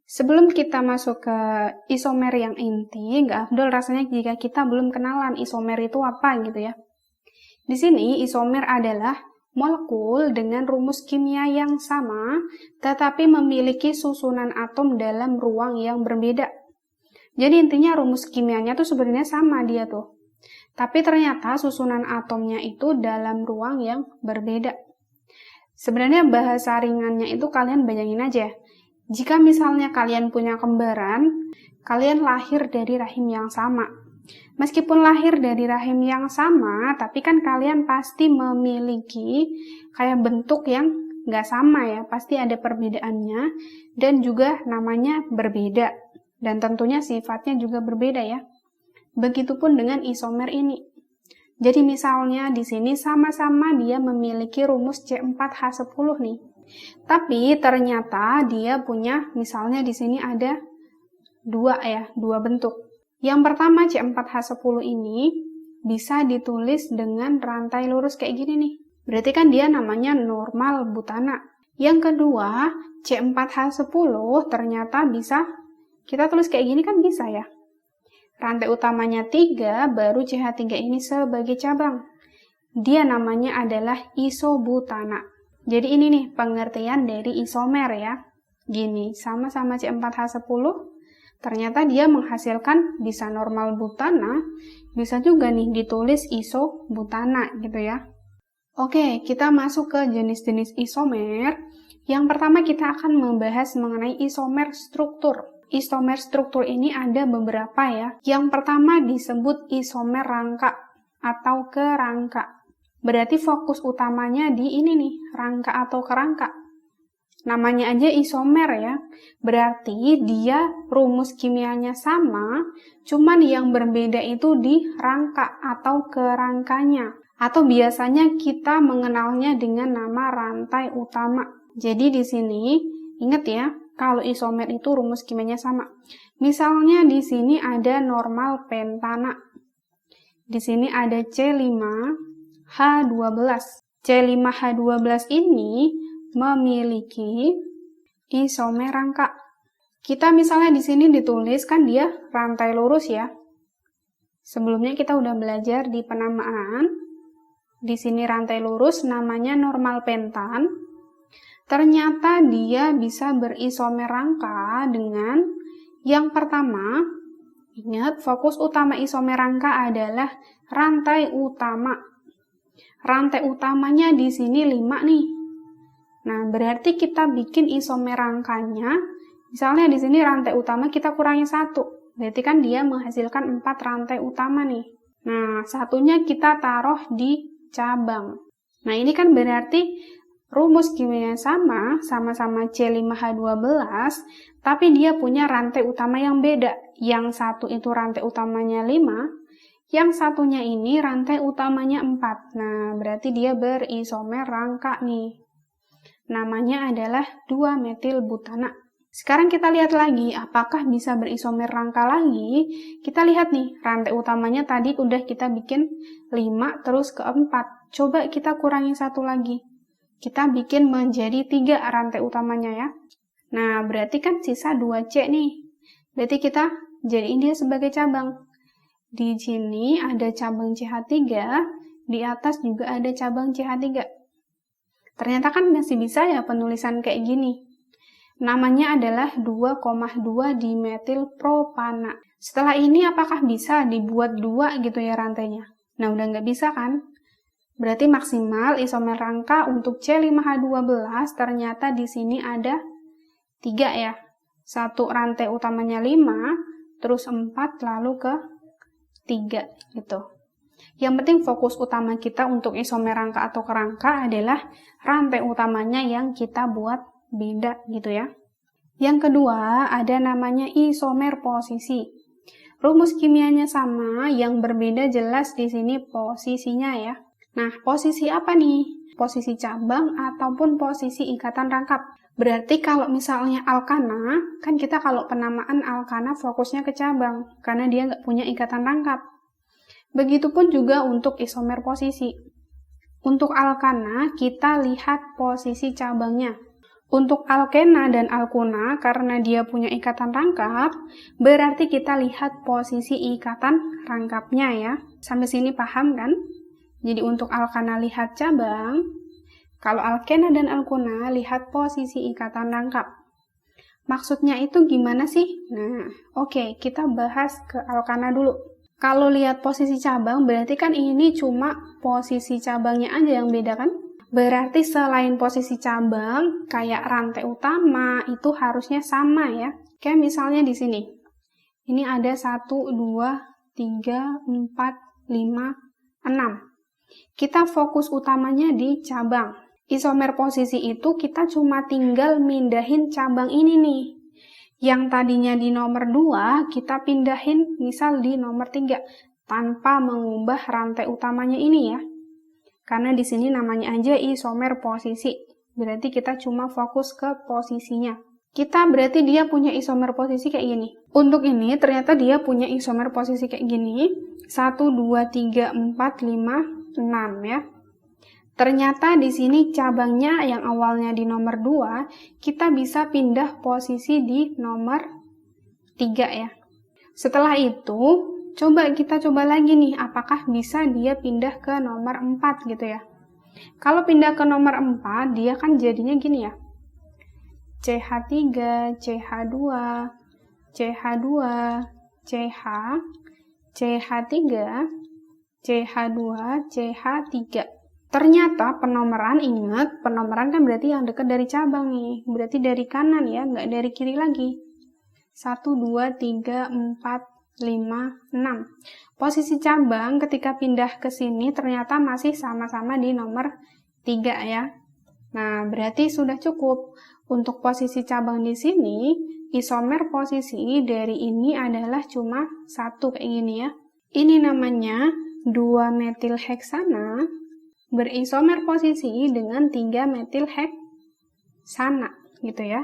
Sebelum kita masuk ke isomer yang inti, nggak afdol rasanya jika kita belum kenalan isomer itu apa gitu ya. Di sini isomer adalah molekul dengan rumus kimia yang sama, tetapi memiliki susunan atom dalam ruang yang berbeda. Jadi intinya rumus kimianya tuh sebenarnya sama dia tuh. Tapi ternyata susunan atomnya itu dalam ruang yang berbeda. Sebenarnya bahasa ringannya itu kalian bayangin aja. Jika misalnya kalian punya kembaran, kalian lahir dari rahim yang sama. Meskipun lahir dari rahim yang sama, tapi kan kalian pasti memiliki kayak bentuk yang nggak sama ya. Pasti ada perbedaannya dan juga namanya berbeda. Dan tentunya sifatnya juga berbeda ya. Begitupun dengan isomer ini. Jadi misalnya di sini sama-sama dia memiliki rumus C4H10 nih. Tapi ternyata dia punya, misalnya di sini ada dua bentuk. Yang pertama C4H10 ini bisa ditulis dengan rantai lurus kayak gini nih. Berarti kan dia namanya normal butana. Yang kedua C4H10 ternyata bisa kita tulis kayak gini kan bisa ya. Rantai utamanya 3, baru CH3 ini sebagai cabang. Dia namanya adalah isobutana. Jadi ini nih pengertian dari isomer ya. Gini, sama-sama C4H10, ternyata dia menghasilkan bisa normal butana, bisa juga nih ditulis isobutana gitu ya. Oke, kita masuk ke jenis-jenis isomer. Yang pertama kita akan membahas mengenai isomer struktur. Isomer struktur ini ada beberapa ya. Yang pertama disebut isomer rangka atau kerangka. Berarti fokus utamanya di ini nih, rangka atau kerangka. Namanya aja isomer ya. Berarti dia rumus kimianya sama, cuman yang berbeda itu di rangka atau kerangkanya. Atau biasanya kita mengenalnya dengan nama rantai utama. Jadi di sini ingat ya, kalau isomer itu rumus kimianya sama. Misalnya di sini ada normal pentana. Di sini ada C5H12. C5H12 ini memiliki isomer rangka. Kita misalnya di sini ditulis kan dia rantai lurus ya. Sebelumnya kita udah belajar di penamaan. Di sini rantai lurus namanya normal pentan. Ternyata dia bisa berisomer rangka dengan yang pertama, ingat fokus utama isomer rangka adalah rantai utama. Rantai utamanya di sini 5 nih. Nah, berarti kita bikin isomer rangkanya, misalnya di sini rantai utama kita kurangi 1. Berarti kan dia menghasilkan 4 rantai utama nih. Nah, satunya kita taruh di cabang. Nah, ini kan berarti rumus kimianya sama-sama C5H12, tapi dia punya rantai utama yang beda. Yang satu itu rantai utamanya 5, yang satunya ini rantai utamanya 4. Nah, berarti dia berisomer rangka nih. Namanya adalah 2-metil butana. Sekarang kita lihat lagi, apakah bisa berisomer rangka lagi? Kita lihat nih, rantai utamanya tadi udah kita bikin 5 terus ke 4. Coba kita kurangi 1 lagi. Kita bikin menjadi 3 rantai utamanya ya. Nah, berarti kan sisa 2C nih. Berarti kita jadiin dia sebagai cabang. Di sini ada cabang CH3, di atas juga ada cabang CH3. Ternyata kan masih bisa ya penulisan kayak gini. Namanya adalah 2,2 dimetil propana. Setelah ini apakah bisa dibuat 2 gitu ya rantainya? Nah, udah nggak bisa kan? Berarti maksimal isomer rangka untuk C5H12 ternyata di sini ada 3 ya. Satu rantai utamanya 5, terus 4, lalu ke 3 gitu. Yang penting fokus utama kita untuk isomer rangka atau kerangka adalah rantai utamanya yang kita buat beda gitu ya. Yang kedua ada namanya isomer posisi. Rumus kimianya sama, yang berbeda jelas di sini posisinya ya. Nah, posisi apa nih? Posisi cabang ataupun posisi ikatan rangkap. Berarti kalau misalnya alkana, kan kita kalau penamaan alkana fokusnya ke cabang, karena dia nggak punya ikatan rangkap. Begitupun juga untuk isomer posisi. Untuk alkana, kita lihat posisi cabangnya. Untuk alkena dan alkuna, karena dia punya ikatan rangkap, berarti kita lihat posisi ikatan rangkapnya ya. Sampai sini paham kan? Jadi untuk alkana lihat cabang, kalau alkena dan alkuna lihat posisi ikatan rangkap. Maksudnya itu gimana sih? Nah, oke, kita bahas ke alkana dulu. Kalau lihat posisi cabang, berarti kan ini cuma posisi cabangnya aja yang beda kan? Berarti selain posisi cabang, kayak rantai utama, itu harusnya sama ya. Kayak misalnya di sini. Ini ada 1, 2, 3, 4, 5, 6. Kita fokus utamanya di cabang. Isomer posisi itu kita cuma tinggal mindahin cabang ini nih. Yang tadinya di nomor 2, kita pindahin misal di nomor 3, tanpa mengubah rantai utamanya ini ya. Karena di sini namanya aja isomer posisi. Berarti kita cuma fokus ke posisinya. Kita berarti dia punya isomer posisi kayak gini. Untuk ini ternyata dia punya isomer posisi kayak gini. 1, 2, 3, 4, 5, 6 ya. Ternyata di sini cabangnya yang awalnya di nomor 2, kita bisa pindah posisi di nomor 3 ya. Setelah itu, kita coba lagi nih, apakah bisa dia pindah ke nomor 4 gitu ya. Kalau pindah ke nomor 4, dia kan jadinya gini ya. CH3, CH2, CH2, CH, CH3, CH2, CH3. Ternyata penomeran, ingat, penomeran kan berarti yang dekat dari cabang nih. Berarti dari kanan ya, nggak dari kiri lagi. 1, 2, 3, 4, 5, 6. Posisi cabang ketika pindah ke sini ternyata masih sama-sama di nomor 3 ya. Nah, berarti sudah cukup. Untuk posisi cabang di sini, isomer posisi dari ini adalah cuma 1 kayak gini ya. Ini namanya 2-metilheksana berisomer posisi dengan 3-metilheksana gitu ya.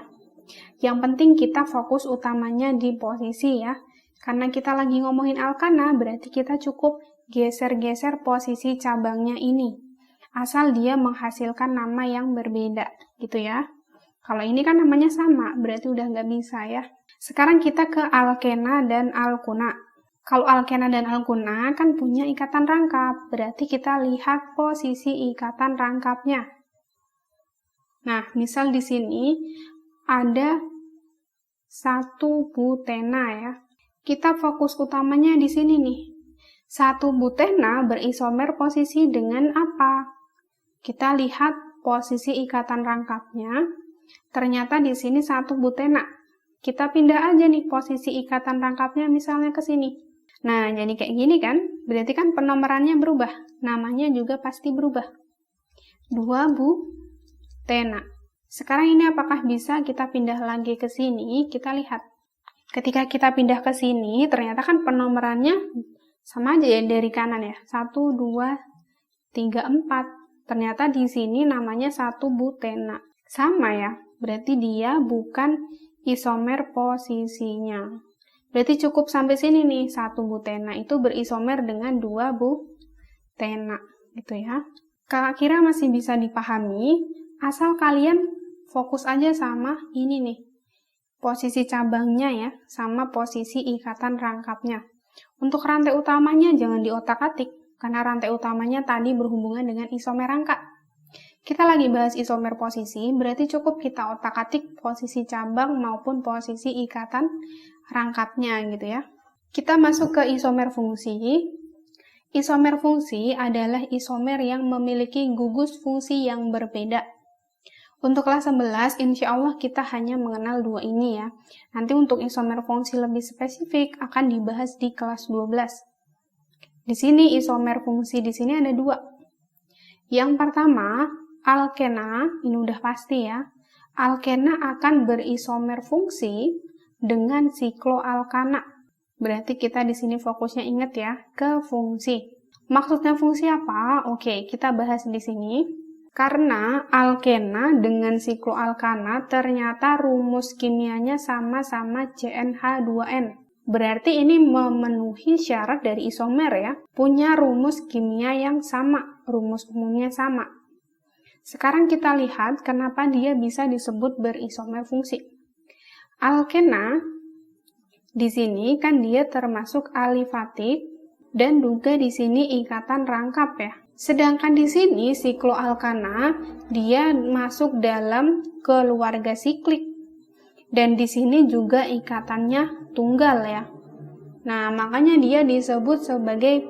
Yang penting kita fokus utamanya di posisi ya. Karena kita lagi ngomongin alkana, berarti kita cukup geser-geser posisi cabangnya ini. Asal dia menghasilkan nama yang berbeda, gitu ya. Kalau ini kan namanya sama, berarti udah nggak bisa ya. Sekarang kita ke alkena dan alkuna. Kalau alkena dan alkuna kan punya ikatan rangkap, berarti kita lihat posisi ikatan rangkapnya. Nah, misal di sini ada 1 butena ya. Kita fokus utamanya di sini nih. 1 butena berisomer posisi dengan apa? Kita lihat posisi ikatan rangkapnya. Ternyata di sini 1 butena. Kita pindah aja nih posisi ikatan rangkapnya misalnya ke sini. Nah, jadi kayak gini kan? Berarti kan penomerannya berubah. Namanya juga pasti berubah. 2 butena. Sekarang ini apakah bisa kita pindah lagi ke sini? Kita lihat. Ketika kita pindah ke sini, ternyata kan penomerannya sama aja ya dari kanan ya. 1, 2, 3, 4. Ternyata di sini namanya 1 butena. Sama ya, berarti dia bukan isomer posisinya. Berarti cukup sampai sini nih, 1 butena itu berisomer dengan 2 butena. Gitu ya. Kira-kira masih bisa dipahami, asal kalian fokus aja sama ini nih. Posisi cabangnya ya, sama posisi ikatan rangkapnya. Untuk rantai utamanya jangan diotak-atik, karena rantai utamanya tadi berhubungan dengan isomer rangkap. Kita lagi bahas isomer posisi, berarti cukup kita otak-atik posisi cabang maupun posisi ikatan rangkapnya gitu ya. Kita masuk ke isomer fungsi. Isomer fungsi adalah isomer yang memiliki gugus fungsi yang berbeda. Untuk kelas 11, insya Allah kita hanya mengenal 2 ini ya. Nanti untuk isomer fungsi lebih spesifik akan dibahas di kelas 12. Di sini isomer fungsi di sini ada 2. Yang pertama, alkena, ini udah pasti ya. Alkena akan berisomer fungsi dengan sikloalkana. Berarti kita di sini fokusnya ingat ya, ke fungsi. Maksudnya fungsi apa? Oke, kita bahas di sini. Karena alkena dengan sikloalkana ternyata rumus kimianya sama-sama CnH2n. Berarti ini memenuhi syarat dari isomer ya. Punya rumus kimia yang sama, rumus umumnya sama. Sekarang kita lihat kenapa dia bisa disebut berisomer fungsi. Alkena di sini kan dia termasuk alifatik dan juga di sini ikatan rangkap ya. Sedangkan di sini sikloalkana dia masuk dalam keluarga siklik. Dan di sini juga ikatannya tunggal ya. Nah, makanya dia disebut sebagai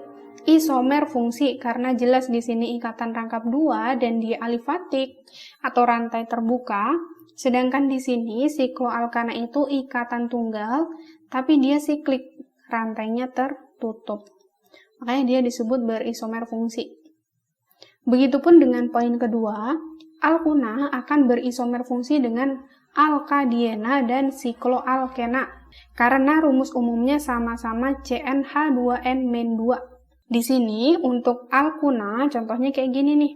isomer fungsi karena jelas di sini ikatan rangkap 2 dan dia alifatik atau rantai terbuka. Sedangkan di sini sikloalkana itu ikatan tunggal tapi dia siklik, rantainya tertutup. Makanya dia disebut berisomer fungsi. Begitupun dengan poin kedua, alkuna akan berisomer fungsi dengan alkadiena dan sikloalkena karena rumus umumnya sama-sama CnH2n-2. Di sini untuk alkuna contohnya kayak gini nih.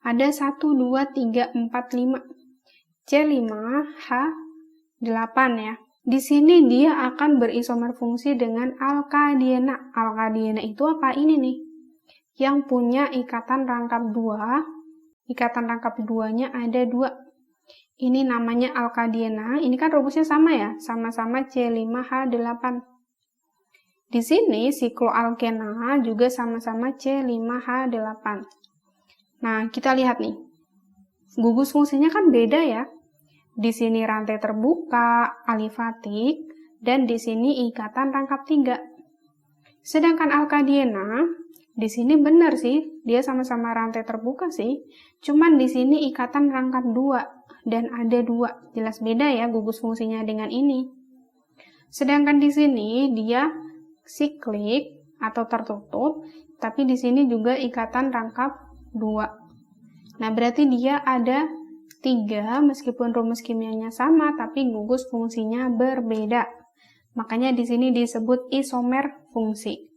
Ada 1 2 3 4 5 C5H8 ya. Di sini dia akan berisomer fungsi dengan alkadiena. Alkadiena itu apa? Ini nih. Yang punya ikatan rangkap 2. Ikatan rangkap 2-nya ada 2. Ini namanya alkadiena. Ini kan rumusnya sama ya, sama-sama C5H8. Di sini sikloalkena juga sama-sama C5H8. Nah, kita lihat nih. Gugus fungsinya kan beda ya. Di sini rantai terbuka, alifatik, dan di sini ikatan rangkap 3. Sedangkan alkadiena, di sini benar sih, dia sama-sama rantai terbuka sih. Cuman di sini ikatan rangkap 2 dan ada 2. Jelas beda ya gugus fungsinya dengan ini. Sedangkan di sini dia siklik atau tertutup, tapi di sini juga ikatan rangkap 2. Nah, berarti dia ada 3 meskipun rumus kimianya sama, tapi gugus fungsinya berbeda. Makanya di sini disebut isomer fungsi.